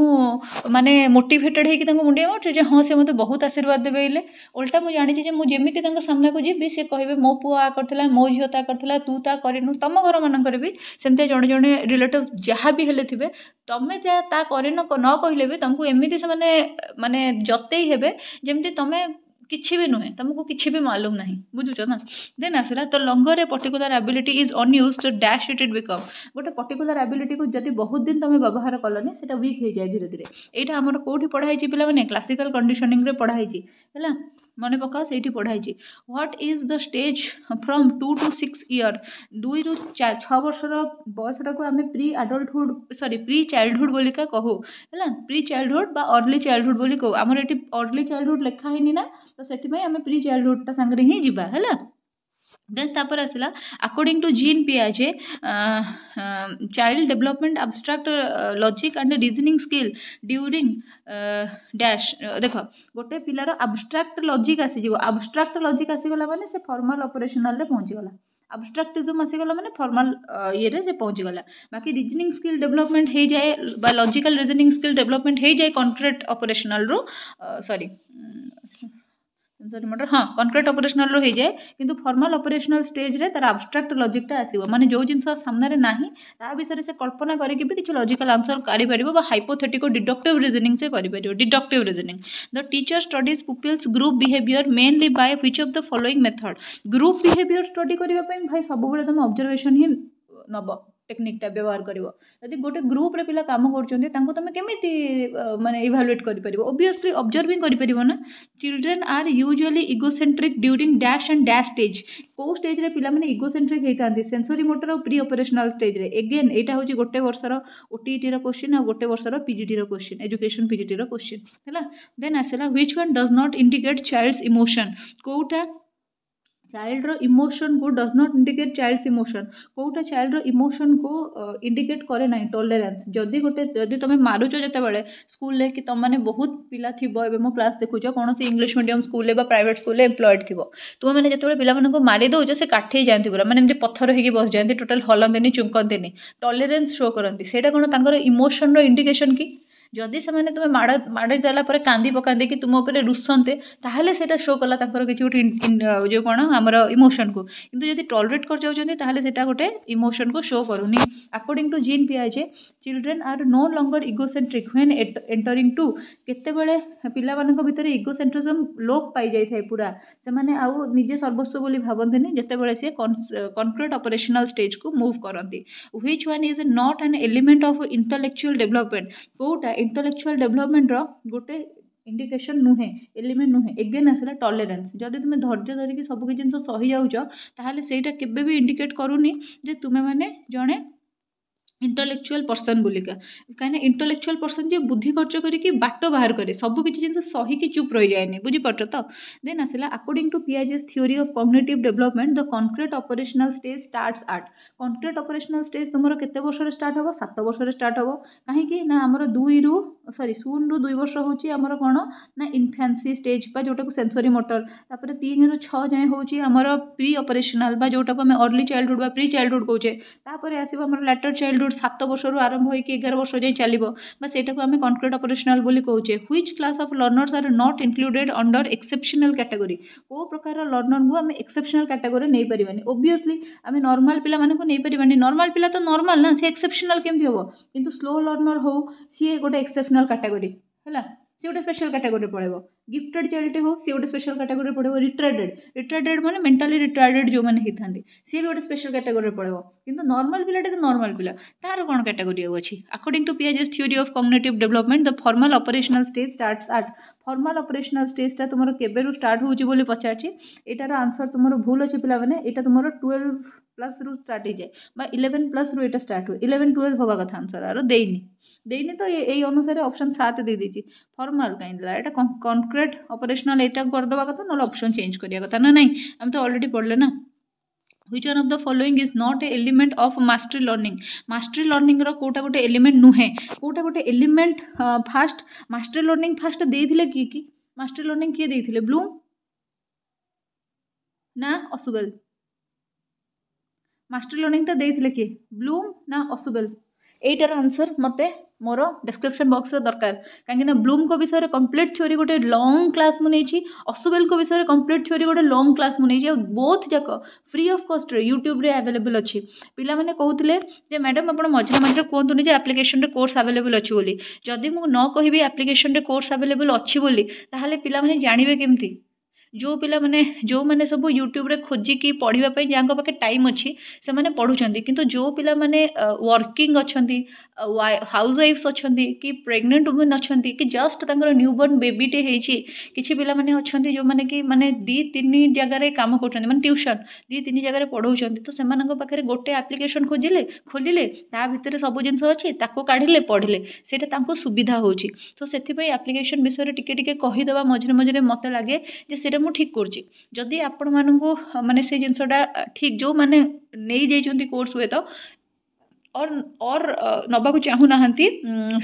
माने मोटिवेटेड होगी मुंडिया मारुचे जे हाँ से मत बहुत आशीर्वाद देवे उल्टा मुझे जानी मुझे सामना को जी से कहे मो पुआ आ करथिला मो झियो ता करथिला तू ता करिनु तम घर मानकर भी सेमते जड़े जड़े रिलेटिव जहाँ भी हेले थिबे तमें ता करिन न कहले भी तुमको एमती से माने जतई हेबे जेमती तमें किछि भी नुहे तुमको किछि भी मालूम नहीं बुझुच ना देन आसला तो longer a particular ability is unused तो डैश इट बिकम गोटे पर्टिकुलर एबिलिटी को जब बहुत दिन तुम व्यवहार कलनी से वीक हो जाए धीरे धीरे यहाँ आमर कौटी पढ़ाई पे मैंने क्लासिकल कंडीशनिंग रे पढ़ाई है मन पका से पढ़ाई what is the stage from 2 to 6 year 2 ରୁ 6 वर्षर बयसटा को आम प्री आडल्टहुड सॉरी प्री चाइल्डहुड बोलिका कहू है प्री चाइल्डहुड बा अर्ली चाइल्डहुड बोली कहू आमर ये अर्ली चाइल्डहुड लिखा है ना तो से आम प्री चाइल्डहुड सांगे ही जीवा है देन तापर आसला अकॉर्डिंग टू जीन पियाजे child development abstract logic and reasoning skill during dash देख गोटे पिलार एब्स्ट्रैक्ट लॉजिक आसीज एब्स्ट्रैक्ट लॉजिक आसीगला माने से फॉर्मल ऑपरेशनल रे पहुंचीगला एब्स्ट्रैक्टिज्म आसीगला माने फॉर्मल ये रे से पहुंचीगला बाकी रीजनिंग स्किल डेवलपमेंट हो जाए बा लॉजिकल रीजनिंग स्किल डेवलपमेंट हो जाए कॉन्क्रीट ऑपरेशनल रो सॉरी हाँ कॉन्क्रीट ऑपरेशनल रो हो जाए किंतु फॉर्मल ऑपरेशनल स्टेज रे तार एब्स्ट्रैक्ट लॉजिकटा आसीबो माने जो जिनस सामने रे नाही ता विषय से कल्पना करके भी किछ लॉजिकल आंसर करि परिबो बा हाइपोथेटिकल डिडक्टिव रीजनिंग से करि परिबो deductive reasoning the teacher studies pupils group behaviour mainly by which of the following method group behaviour study करबा पई भाई सब बेले तुम ऑब्जर्वेशन ही नब टेक्निकटा व्यवहार करिवो यदि गोटे ग्रुप रे पिला काम करछन्ती तांको तमे केमिति माने इवैल्यूएट करि परिबो ऑब्वियसली ऑब्जर्विंग करि परिबो ना children are usually egocentric during dash and dash stage को स्टेज रे पिला माने इगोसेंट्रिक हेतांती सेंसरी मोटर और प्री ऑपरेशनल स्टेज रे अगेन एटा होची गोटे वर्षर ओटीईटी रो क्वेश्चन आ गोटे वर्षर पीजीटी रो क्वेश्चन एजुकेशन पीजीटी रो क्वेश्चन हैला देन आसेला which one does not indicate child's emotion कोटा चाइल्ड रो इमोशन को does not indicate child's emotion कोटा चाइल्ड रो इमोशन को इंडिकेट करे ना टॉलरेंस जदि गोटे जदि तुम मारुच जते बेले स्कूल ले कि तुम माने बहुत पिला थिबो एबे मो क्लास देखुछ कौन से इंग्लिश मीडियम स्कूल ले बा प्राइवेट स्कूल ले एम्प्लॉयड थिबो तुम माने जते बेले पिला माने को मारी दो से काठी जानती पूरा माने एमती पत्थर हेकी बस जानती टोटल हलंदेनी चुंकंतेनी टॉलरेंस शो करंती सेटा कोन तांकर इमोशन रो इंडिकेशन की जदि से तुम माड़ी देला कांदी पकाते कि तुम उपर रुसंते ताहले सेटा शो कला किसी गोटे जो कौन आमर इमोशन को, किंतु जदि टॉलरेट कर जाउछन्ती ताहले सेटा गोटे इमोशन को शो करूनी। अकॉर्डिंग टू जीन पियाजे children are no longer egocentric when entering to, केतेबेले पिला मानक भितर इगोसेंट्रिज्म लोप पाई जाय थाए पूरा, से माने आउ निजे सर्वस्व बोली भाबंतनी जेतेबेले से कॉन्क्रीट ऑपरेशनल स्टेज को मूव करती। Which one is not an element of intellectual development, कोटा इंटेलेक्चुअल डेवलपमेंट रो गोटे इंडिकेशन नुहे, एलिमेंट नुहे। एगेन आसला टॉलरेंस, जदि तुम धैर्य धरिकी सब किसी जिन सही जाऊच ताहले सेटा केबे भी इंडिकेट करूनी जे तुमे माने जणे इंटेलेक्चुअल पर्सन बोलिका, कहीं इंटेलेक्चुअल पर्सन जे बुद्धि खर्च करके बाट बाहर करे सब किसी जिन सही की चुप रही जाए बुझीपार तो। देन आसला according to Piaget's theory of cognitive development the concrete operational stage starts at, concrete operational stage तुम केते वर्ष स्टार्ट हम 7 वर्ष स्टार्ट हम, कहीं ना आमर 2 ରୁ 2 वर्ष हूँ आमर कौन ना इनफेन्सी स्टेज बा जोटा को सेंसरी मोटर, तापर 3 ରୁ 6 जाए हूँ आमर प्री ऑपरेशनल बा जोटा को आम अर्ली चाइल्डहुड बा प्री चाइल्डहुड कहे, तापर आसो आम लेटर चाइल्डहुड 7 वर्ष आरंभ होकर 11 वर्ष जाए चलो बाटा को आम कॉन्क्रीट ऑपरेशनल बोली कहे। Which class of learners are not included under exceptional category, को प्रकार लर्नर को आम एक्सेप्शनल कैटेगरी नहीं पारिबानी। ओब्वियसली आम नॉर्मल पिला माने को नहीं पारिबानी, नॉर्मल पिला तो नॉर्मल ना, सी एक्सेप्शनल केमती हम, किंतु स्लो लर्नर हो सी गोटे एक्सेप्शनल कैटेगरी है, सी गोटे स्पेशल कैटेगरी पड़ेबो। गिफ्टेड चाइल्ड हो सी गोटे स्पेशल कैटेगरी पड़ेबो। रिटार्डेड माने मेंटली रिटार्डेड जो माने हिथांती सी भी गोटे स्पेशल कैटेगरी पड़ेबो, किंतु नॉर्मल पिलाटे तो नॉर्मल पिला तार कौन कैटेगरी अछि। According to Piaget's theory of cognitive development the formal operational stage starts at, formal operational stage टा तुमरो केबेरु स्टार्ट होउची बोली पचारची, एटार आंसर तुमरो भूल अछि पिला माने, एटा तुमरो 12+ रु स्टार्ट हो जाए बा 11+ रु एटा स्टार्ट हो, 11-12 होबा कथा आंसर आरो देइनी तो एई अनुसार ऑप्शन 7 दे दीची। फॉर्मल काई दिला एटा कॉन्क्रीट ऑपरेशनल एटा कर दबा कथा, न ऑप्शन चेंज करिया कथा ना, नहीं हम तो ऑलरेडी पढ़ले ना। Which one of the following is not a element of mastery learning, mastery learning रो कोटा गोटे एलिमेंट नुहे, कोटा गोटे element first mastery learning first देइथिले की मास्टरी लर्निंग किए देइथिले ब्लूम ना असुबेल, मास्टरी लर्निंग टा देइथिले कि ब्लूम ना असुबेल, एटार आंसर मते मोर डिस्क्रिप्शन बॉक्स रे दरकार, कहीं ब्लूम को विषय कंप्लीट थ्योरी गोटे लॉन्ग क्लास मुझे, असुबेल को विषय कंप्लीट थ्योरी गोटे लॉन्ग क्लास मुझे, बोथ जाक फ्री ऑफ कॉस्ट रे यूट्यूब रे अवेलेबल अच्छी। पिला माने कहते जे मैडम आप मझे मझे कहतुनि जे एप्लिकेशन रे कोर्स अवेलेबल अच्छी बोली, जदि मु न कहबी एप्लिकेशन रे कोर्स अवेलेबल अच्छी बोली ताहले पिला माने जानिबे केमती। जो पिला माने जो माने सब यूट्यूब रे खोजिकी पढ़िबा पई जांको पाखे टाइम अच्छी से माने पढ़ुचंती, किंतु जो पिला माने वर्किंग अछंती हाउस वाइफ्स अछंती कि प्रेग्नेंट वुमेन अछंती कि जस्ट तांकर न्यूबॉर्न बेबीटे हेछि, किछि पिला माने अछंती जो माने कि माने 2-3 जगह रे काम करछंती, माने ट्यूशन 2-3 जगह रे पढ़ौछंती, तो सेमानक पाखे गोटे एप्लिकेशन खोलिले ता भितर सब जिंस अच्छी ताको काढिले पढ़िले सेटा तांको सुविधा होछि। तो सेथि पई एप्लिकेशन विषय टिके टिके कहिदबा मझरे मझरे मते लागे जे सेटा मु ठीक करछि। जदि आपण मानकु माने से जिंसटा ठीक जो माने नै जाइछंती कोर्स हुए तो और नबाकू चाहू नाहंती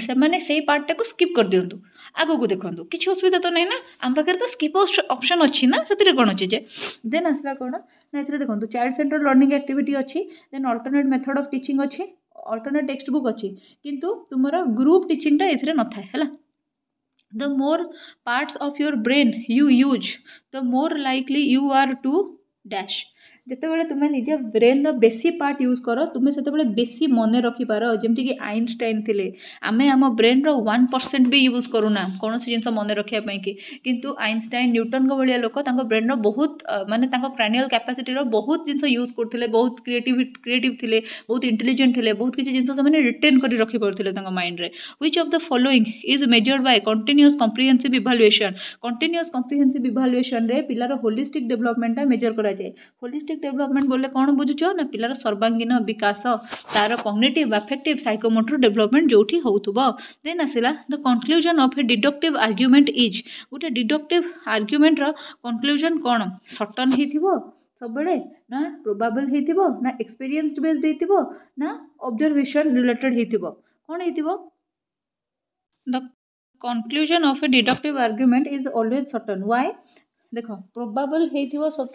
से माने सेई पार्ट टाको स्किप कर दियंतु, आगो को देखंतु किछि असुविधा तो नै ना, आम पाखे तो स्किप ऑप्शन अच्छी ना, सेतिरे कोन अछि जे। देन आसला कोन ना एथिरे देखंतु चाइल्ड सेंटर लर्निंग एक्टिविटी अच्छी, then alternate method of teaching अच्छी, अल्टरनेट टेक्स्ट बुक अच्छी, किंतु तुमरा ग्रुप टीचिंग टा एथिरे न थाए हैला। The more parts of your brain you use, the more likely you are to dash, जितेबाला तुम्हें निज ब्रेन बेसी पार्ट यूज कर तुम्हें से बेसी मन रखिपार, जमती कि आइनस्टाइन थिले आमे आम ब्रेन 1% भी यूज करूना कौन जिन मन रखापी कि, किंतु आइनस्टाइन न्यूटन को भाया लोक ब्रेन बहुत माने क्रानियल कैपेसिटी बहुत जिन यूज करते, बहुत क्रिएटिव थिले, बहुत इंटेलिजेंट थिले, बहुत किसी जिन से रिटेन कर रखी पारुथिले माइंड रे। Which of the following is measured by continuous comprehensive evaluation, continuous comprehensive evaluation रे पिलार होलिस्टिक डेवलपमेंट मेजर करा जाए। होलिस्टिक डेवलपमेंट बोले कौन बुझुच ना पिलार सर्वांगीन विकास तार कॉग्निटिव अफेक्टिव साइकोमोटर डेवलपमेंट जोठी होउथुबो। देन आसिला the conclusion of a deductive argument is, गोटे डिडक्टिव आर्गुमेंट रो कंक्लूजन कौन सर्टन हेथिबो सब बेले ना प्रोबेबल हेथिबो ना एक्सपीरियंस्ड बेस्ड हेथिबो ना ऑब्जर्वेशन रिलेटेड हेथिबो, कौन हेथिबो। The conclusion of a deductive argument is always certain. Why? देख प्रोबाबल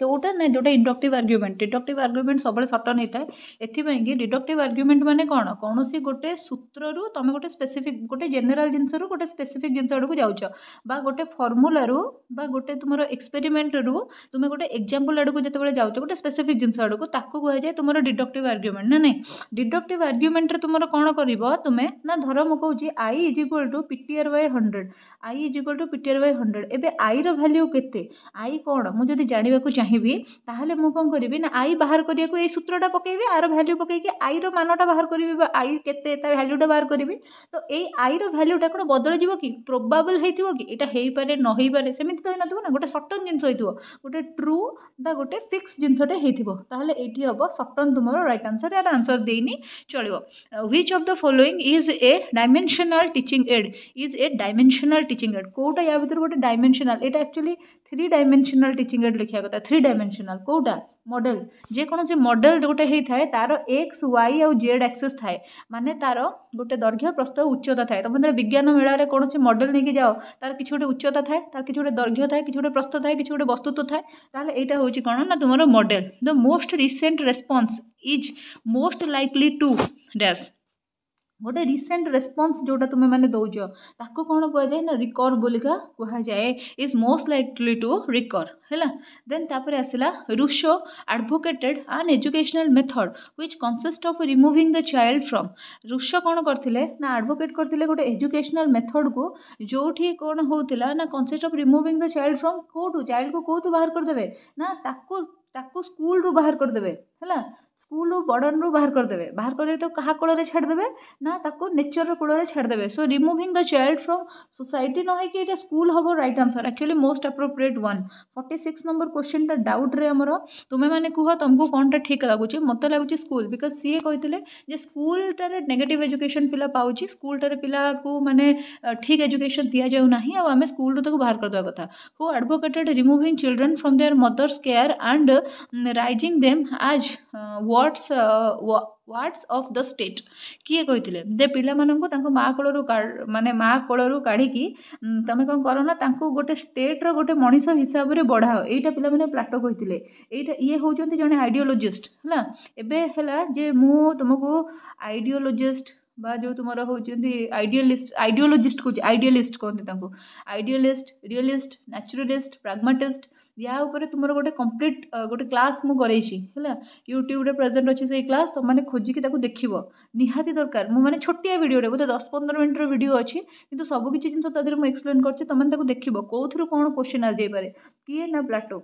होटा ना जोटा इंडक्टिव आर्ग्युमेंट सब सटन होता है एथिपाई कि डिडक्टिव आर्ग्युमेंट माने कौन कौन सी गोटे सूत्र रू तुम गोटे स्पेसिफिक गोटे जेनेराल जिनस गोटे स्पेसिफिक जिनस आड़ को जाऊच बा गोटे फर्मुला रू बा गोटे तुम एक्सपेरिमेंट रू तुम गोटे एग्जांपल आड़ को जिते जाऊच गोटे स्पेसिफिक जिनस आड़ को ताकू कहुए तुम डिडक्टिव आर्ग्युमेंट ना नहीं डिडक्टिव आर्ग्युमेंट तुम कौन कर तुम्हें ना धर मु कहूँ I is equal to PTR by 100 I is equal to PTR by 100 एबे आई रो वैल्यू केते आई कौन मुझे जानवा चाहिए ताहले मु कौन करी ना आई बाहर करने को सूत्रटा पकेबी आर वैल्यू पकईकि आई रो मानटा बाहर करी आई केते वैल्यूटा बाहर करी तो ये आई रो वैल्यूटा कौन बदल जीव कि प्रोबाबल होइथिबो कि एटा हेई पारे न हेई पारे सेमिति तो नथिबो ना गोटे सर्टन जिनस होइथिबो गोटे ट्रू बा गोटे फिक्स जिनसटे होइथिबो ताहले एठी हबो सर्टन तुमरो राइट आंसर यार आंसर देनी चलिबो which of the following is a dimensional teaching aid is a dimensional teaching aid कोटा या भीतर गोटे डायमेंशनल एटा एक्चुअली 3 डायमेंशनल टीचिंग एड लिखा कथा 3 डायमेंशनल कोटा मॉडल जे कोन से मॉडल गोटे हेई थाए तार एक्स वाई और जेड एक्सेस थाए माने तार गोटे दैर्घ्य प्रस्थ उच्चता थाए तुम विज्ञान मेला रे कौन से मॉडल नहीं जाओ तार किसी गोटे उच्चता थाए तार किसी गोटे दैर्घ्य थाए किसी गोटे प्रस्थ थाए किसी गोटे वस्तुत्व थाए ताहले एटा होची कोन ना तुमरो model the most recent response is most likely to dash गोटे रिसेंट रेस्पॉन्स जोटा तुम मैंने दौच ताको कौन कहुए ना रिकॉर बोलिका कहुए is most likely to recur है देन तापर आसला Rousseau advocated an educational method which consist of removing the child from Rousseau कौन करथिले ना एडवोकेट करथिले गोटे एजुकेशनल मेथड को जोठी कौन होतिला ना consist of removing the child from कोठू चाइल्ड को कोठू बाहर कर देबे ना ताको स्कूल रू बाहर कर देबे है स्कूल बर्डन रू बाहर करदे तो क्या कूल छाड़देवे ना ताको नेचर कूल छाड़देवे so removing the child from society न होकि ये स्कूल हम right answer actually most appropriate one 46 number question टा डाउट रे हमर तुम्हें माने कह तुमको कौन टा ठीक लगुच मत लगुच स्कूल बिकज सी कहते स्कूल टारे नेगेटिव एजुकेशन पिला पाउची स्कूल टारे पिला को माने ठीक एजुकेशन दि जाऊ ना आम स्कूल रू बाहर करदे कथा who advocated removing children from their mothers care and raising them as wards of the state किए कहते दे पिला माँ कोलू माने माँ कोलू काढ़ी तुम कौन कर ना गोटे स्टेट रो गोटे मनीष हिसाब से बढ़ाओ यहाँ पिला मैंने प्लाटो कहते यहाँ ये हूँ जड़े आइडियोलोजिस्ट है एवं जे मु तुमको आइडियोलोजिस्ट बा जो तुम आइडियोलोजिस्ट कह आइडियलिस्ट कहते आइडियलिस्ट रियलिस्ट नेचुरलिस्ट प्राग्माटिस्ट या ऊपर तुम गोटे कंप्लीट गोटे क्लास मु करैछि है यूट्यूब रे प्रेजेंट अच्छे से क्लास तुम मैंने खोजिकी देखिब निहाती दरकार मु माने छोटिया वीडियो बोधे 10-15 मिनट वीडियो अच्छी किंतु सब किसी जिन मुझे एक्सप्लेन कर तुम देखिब कौन कौन क्वेश्चन आ जाए किए ना प्लाटो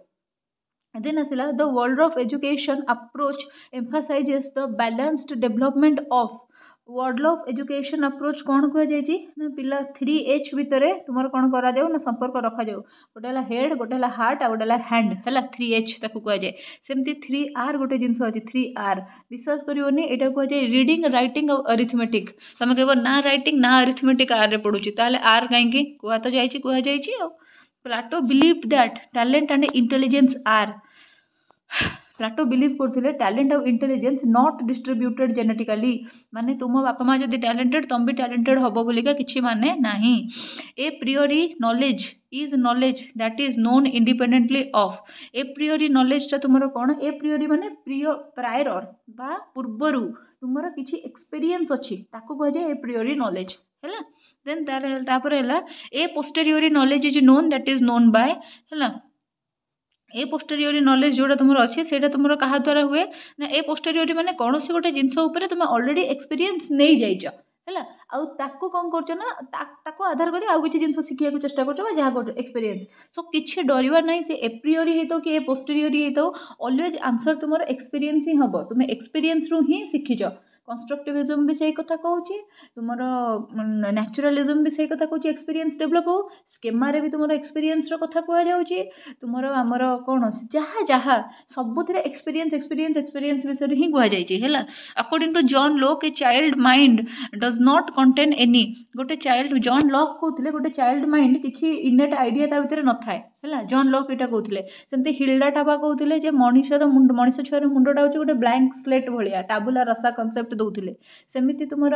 देन आसला the world of education approach emphasizes the balanced development of world of education approach कौन कहुई ना पिला 3H भितर तुम कौन करा ना संपर्क रखा जाऊ गोटे हेड गोटे हार्ट आ गोटे हैंड है 3H ताकू कहुए सेमती 3R गोटे जिनस अच्छी 3R विश्वास करनी यहाँ कहुए रीडिंग राइटिंग और अरिथमेटिक तुम कह ना राइटिंग ना अरिथमेटिक आर रे पढ़ुची ताले आर कहीं कह तो जाइए Plato believe that talent and intelligence are Plato believe करते टैलेंट और इंटेलिजेंस नॉट डिस्ट्रीब्यूटेड जेनेटिकली माने तुम बापा माँ जब टैलेंटेड तुम भी टैलेंटेड हम बोलिका किसी माने नहीं a priori knowledge is knowledge that is known independently of a priori नॉलेजटा तुम कौन ए प्रियोरी माने प्रायर बा पूर्वर तुम किसी एक्सपीरियंस अच्छी ताको कहुए ए प्रियोरी नॉलेज है देन तापर है a posteriori knowledge is known that is known by है ए पोस्टेरियोरी नॉलेज जोड़ा तुम अच्छे से तुम क्या द्वारा हुए ना ए पोस्टेरियोरी माने कौन से गोटे जिनस तुम ऑलरेडी एक्सपीरियंस नहीं जाइच है आउ कौन कर आधार कर आउ किसी जिन शिखा चेष्टा कर जहाँ कर एक्सपीरियंस सो किसी डरवा ना से एप्रियोरी होता कि ए पोस्टेरियोरी होता ऑलवेज आंसर तुम एक्सपीरियंस ही हम तुम एक्सपीरियंस रू ही शिखिच कंस्ट्रक्टिविज्म भी सही कथा कहूँ तुम नेचुरलिज्म भी सही कथा कहूँ एक्सपीरियंस डेभलप हो स्केमारे भी तुम एक्सपीरियंस कथा कहुच्छे तुम आमर कौन जहाँ जहाँ सबुथ एक्सपीरियंस एक्सपीरियंस एक्सपीरियंस विषय ही कहुई है according to John Locke a child mind does not contain any गोटे चाइल्ड जॉन लॉक कहते गोटे चाइल्ड माइंड किसी इनेट आइडिया ता भीतर न थाए है जॉन लॉक यहाँ कहते सेमती हिल्डा टाबा कहते जे मनीष छुआर मुंडा हूँ गोटे ब्लैंक स्लेट भाया टाबुला रसा कनसेप्ट दौले सेमती तुम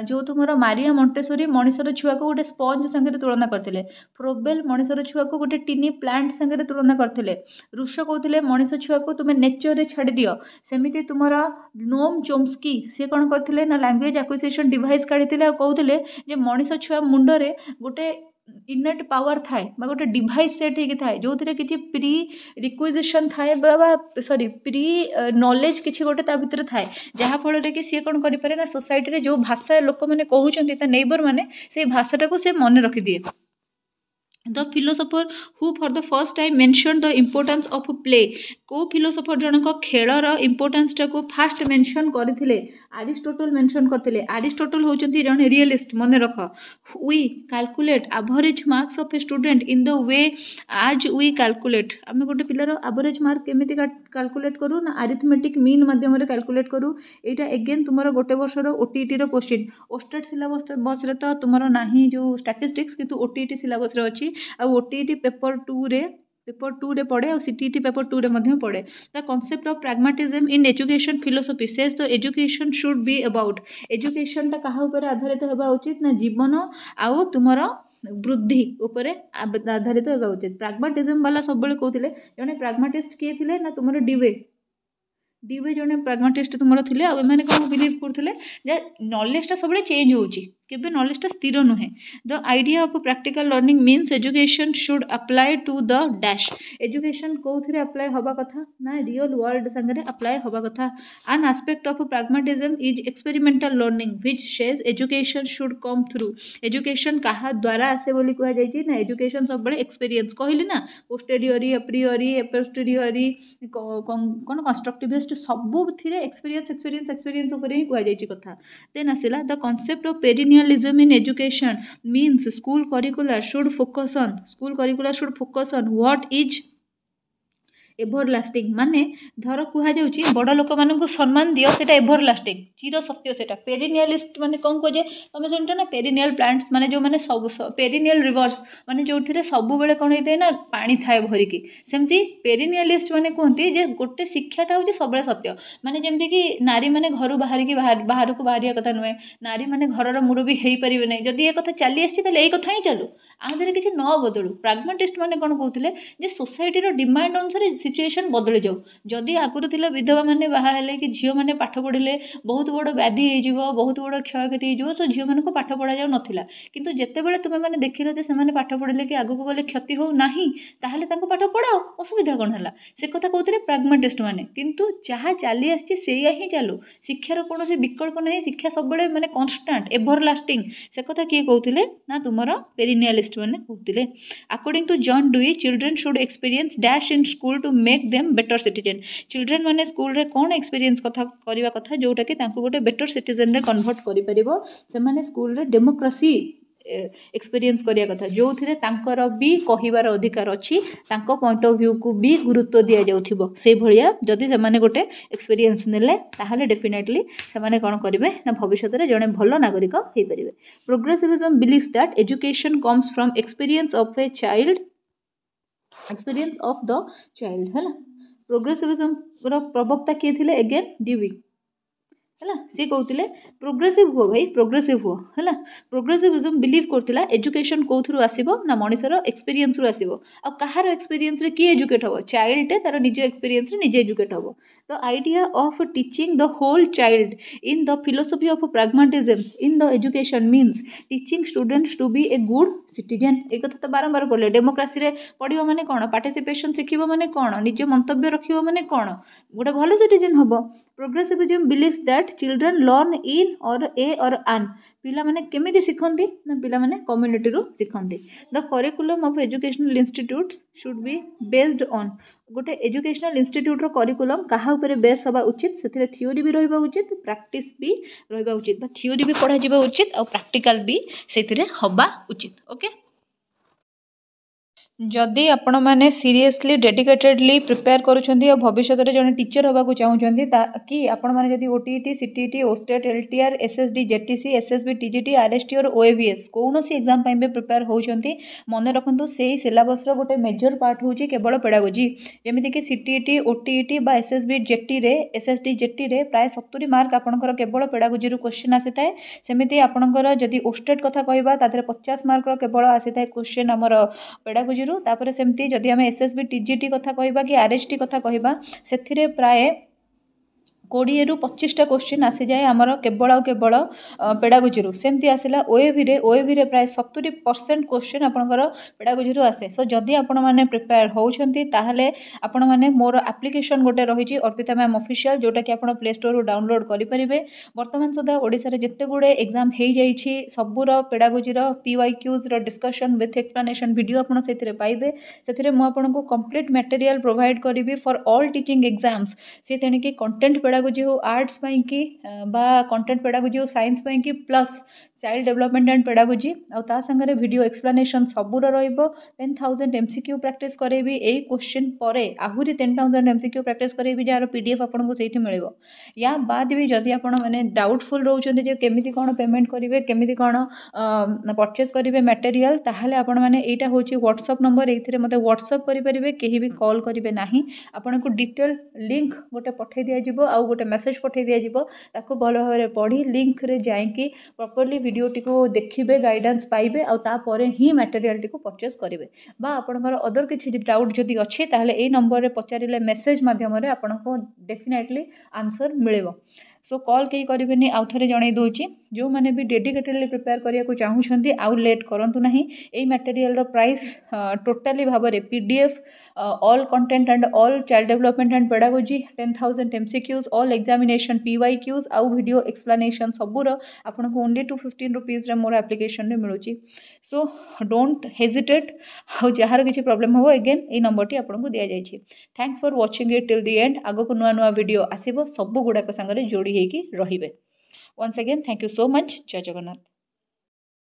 जो तुम मारिया मॉन्टेसरी मनीषर छुआ को गोटे स्पंज सांगे तुलना करते फ्रोबेल मनीषर छुआ को गोटे टिनी प्लांट सांगे तुलना करते रूसो कहते मनीष छुआ को तुम नेचर रे छाड़ दियो सेमती तुम नोम चोम्स्की सी कौन करते ना लैंग्वेज एक्विजिशन डिवाइस काढ़ी कहते मनीष छुआ मुंडरे गोटे इनेट पावर थाए गोटे डिवाइस सेट होगी थाए जो कि प्री रिक्विजिशन थाए सॉरी प्री नॉलेज किसी गोटे ता भितर थाए जहाँफल कि सी कौन करें ना सोसाइटी रे जो भाषा लोक मैंने कहते नेबर मैंने से भाषाटा को से मन रखिदिए the philosopher who for the first time mention the importance of play को फिलोसोफर जनक खेलर इम्पोर्टेंस टाको फास्ट मेंशन करथिले एरिस्टोटल मेंशन करथिले एरिस्टोटल होचंती जने रियलिस्ट मन रख we calculate average marks of a student in the way as we calculate आम गोटे पिलार एवरेज मार्क केमिति कैलकुलेट करू ना अरिथमेटिक मीन माध्यम रे कैलकुलेट करू एटा अगेन तुमरो गोटे वर्षर ओटीईटी रो क्वेश्चन ओस्टेट सिलेबस बस रे तो तुमरो नाही जो स्टैटिस्टिक्स किंतु ओटीईटी सिलेबस रे अछि आ ओटीईटी पेपर 2 रे पढ़े और सीटीईटी पेपर 2 रे मध्य पढ़े the concept of pragmatism in education philosophy says the education should be about education टा कहा ऊपर आधारित होबा उचित ना जीवन आउ तुमर वृद्धि उपरे आधारित होबा उचित प्रैग्मेटिज्म वाला सब बेले कहथिले जने प्रैग्मेटिस्ट किए थिले ना तुमर डीवे जने प्रैग्मेटिस्ट तुमर थिले आ माने कोन बिलीव करथिले जे नॉलेज टा सब चेंज होउची केबे नॉलेज टा स्थिर नुहे the idea of practical learning means education should apply to the dash education कोथिरे अप्लाई होबा कथा ना रियल वर्ल्ड संगे अप्लाई होबा कथा an aspect of pragmatism is experimental learning which says education should come through education कहा द्वारा आसे बोली कहा जाय छी ना एजुकेशन सब बड़े एक्सपीरियंस कहली ना पोस्टेरियरी एप्रियरी एपोस्टेरियरी कोन कंस्ट्रक्टिविस्ट सब थिरे एक्सपीरियंस ऊपर ही कहा जाय छी कथा देन आसिला the concept of perennialism in education means school curricula should focus on what is ever lasting माने धर कह जाऊँगी बड़ लोक मान सम्मान दियो से एभर लास्टिंग चिर सत्य से पेरिनियलिस्ट माने कौन कहे तुम शुणुच ना पेरिनियल प्लांट्स माने जो माने सब पेरिनियल रिवर्स माने जो सब बेले कौन होता है ना पानी थाए भरिकी सेमती पेरिनियलिस्ट माने कहते जे गोटे शिक्षाटा हूँ सब सत्य माने जमती कि नारी माने घर बाहर को बाहर कथा नुहे नारी माने घर मुरबी हो पारे ना जदि ये कथा चली आसी कथा ही चलू आधे किसी न बदलू प्राग्मेटिस्ट माने कौन कहते सोसाइटी डिमांड अनुसार सिचुएशन बदली जाऊ जदि आगुरी थिला विधवा माने बाहा हेले कि झील मैंने पाठ पढ़िले बहुत बड़ व्याधि हो बहुत बड़ क्षयक्षति हो सो झील मान पाठ पढ़ा जाऊ नाला किंतु जितेबाला तुम मैंने देखिल जे से पाठ पढ़िले कि आगू गले क्षति हो ना ताहले पाठ पढ़ाओ असुविधा कौन है से कथा कहते प्राग्मेटिस्ट माने किंतु जहाँ चली आसी ही चलू शिक्षार कौन विकल्प ना शिक्षा सब माने कन्स्टाट एभर लास्टिंग से कथा किए कहते ना तुम पेरिनियलिस्ट माने कहते according to John Dewey children should experience dash in school to make them better citizen children माने स्कूल रे कौन एक्सपीरियंस कथा करवा कथा जोटा कि तांको गोटे बेटर सिटीजन रे कन्वर्ट करि परिबो से माने स्कूल रे डेमोक्रेसी एक्सपीरियंस करिया कथा जो थिरे तांकर भी कहिबार अधिकार अछि तांको पॉइंट ऑफ व्यू को भी गुरुत्व दिया जाउथिबो से भलिया जदि से माने गोटे एक्सपीरियंस नेले ताहाले डेफिनेटली से माने कोन करिवे ना भविष्यत रे जने भलो नागरिक हेइ परिबे progressivism believes that education comes from experience of a child experience of the child है प्रोग्रेसिविज्म प्रवक्ता किए थे अगेन ड्यूई है सी कहते प्रोग्रेसिव हुआ भाई प्रोग्रेसिव हुआ है प्रोग्रेसिविज्म बिलीव करथिला एजुकेशन कौथरू आसीबो ना मनीषर एक्सपीरियंस रु आसीबो आ कहार एक्सपीरियंस रे की एजुकेट हो चाइल्ड तार निज एक्सपीरियंस रे निजे एजुकेट हो the idea of teaching the whole child in the philosophy of pragmatism in the education means teaching students to be a good citizen एक कथा तो बारंबार कहले डेमोक्रेसी रे पढ़िबो माने कोन पार्टिसिपेशन शिखिबो माने कोन निज मंतव्य रखिबो माने कोन गोटे भलो सिटीजन हबो progressivism believes that children learn in or a और आन पिला माने केमिति शिखंती ना पिला माने कम्युनिटी रो शिखंती the curriculum of educational institutes should be based on गोटे एजुकेशनल इंस्टीट्यूट रो करिकुलम कहा ऊपर बेस होबा उचित सेथिरे थ्योरी भी रहबा उचित प्रैक्टिस भी रहबा उचित बा थ्योरी भी पढ़ा जिबा उचित और प्रैक्टिकल भी सेथिरे होबा उचित ओके जदि आपण मैंने सीरियसली डेडिकेटेडली प्रिपेयर करुँच भविष्य में जड़े टीचर होगा चाहूँगी कि आपण मैंने जदि OTET CTET OSTET LTR SSD JTC SSB TGT RST और ओएवीएस कौन सी एग्जाम भी प्रिपेयर होती मन रखु से सिलेबस गोटे मेजर पार्ट हूँ केवल पेडागोजी जमीक सीटीईटी ओटीईटी बा एसएसबी जेटी रे एसएसडी जेटी रे प्राय 70 मार्क आपंकर केवल पेडागोजी क्वेश्चन आसी थाए सेमती आपंकर जदि ओस्टेट कथा कहवा तादरे 50 मार्क केवल आसी थाए क्वेश्चन आमर पेडागोजी तापर सेमती जदि आम एसएसबी टीजीटी कथा कहवा कि आरएसटी कथा कहवा से प्राय 20 रु 25टा क्वेश्चन आसी जाए आमर केवल आ केवल पेडागोजी सेमती आसला ओएवी रे प्राय 70% क्वेश्चन आपंकर पेडागोजी आसे सो जदि आपण मैंने प्रिपेयर होउछंती ताहले आपण मैंने मोर एप्लिकेशन गोटे रही अर्पिता मैम ऑफिशियल जोटा कि आपण प्ले स्टोर डाउनलोड करेंगे वर्तमान सुधा ओडिशा रे जेते गुडे एग्जाम हो जाइछि सबुर pedagogy PYQs discussion with explanation video आपण सेथिरे पाइबे सेथिरे मु आपनको कंप्लीट मटेरियल प्रोवाइड करिवि फॉर ऑल टीचिंग एग्जाम्स से तेणिकी कंटेंट पेडागोजी हो आर्ट्स पाई कि बा कंटेंट पेडागोजी हो साइंस पाई कि plus child development and pedagogy आ ता संगे वीडियो एक्सप्लेनेशन सबूर रहिबो 10,000 एमसीक्यू प्रैक्टिस करेबी एई क्वेश्चन परे आहुरी 10,000 एमसीक्यू प्रैक्टिस करेबी जार पीडीएफ आपनको सेठी मिलिबो या बाद भी जदि आपण माने डाउटफुल रहउछन्ते जे केमिति कोन पेमेंट करिवे केमिति कोन परचेज करिवे मटेरियल ताहले आपण माने एटा होची व्हाट्सएप नंबर एथिरे मते व्हाट्सएप करि परिबे केही भी कॉल करिवे नाही आपनको डिटेल लिंक गोटे पठै दिया जिवो आ गोटे मेसेज पठै दिया जिवो ताको भलो भाबरे पढी लिंक रे जाईकी प्रॉपर्ली वीडियो टी को देखिबे गाइडेंस पाइबे आ तापर ही मटेरियल टी को परचेज करिवे बा आपनकर अदर किछि डाउट जदि अछि ताहले ए नंबर रे पचारिले मेसेज माध्यम रे आपनको डेफिनेटली आंसर मिलिबो सो कॉल कई करेंगे आउ थे जन दूची जो मैंने भी डेडिकेटेडली प्रिपेयर करने को चाहूँगी आउ लेट करूँ ना यही मटेरियल प्राइस टोटाली भाव में PDF all content and all child development and pedagogy 10,000 MCQs all examination PYQs आउ वीडियो एक्सप्लेनेशन सबूर आपको ओनली 215 रुपीज मोर एप्लिकेशन मिलूँ सो डोंट हेजिटेट आउ जार किसी प्रॉब्लम हो अगेन ये नंबर टी आपको दि जाइए thanks for watching it till the end आगो नुआ नुआ वीडियो आसब सब गुड़ाक सांगे जोड़ी होगी रहिबे once again thank you so much जय जगन्नाथ।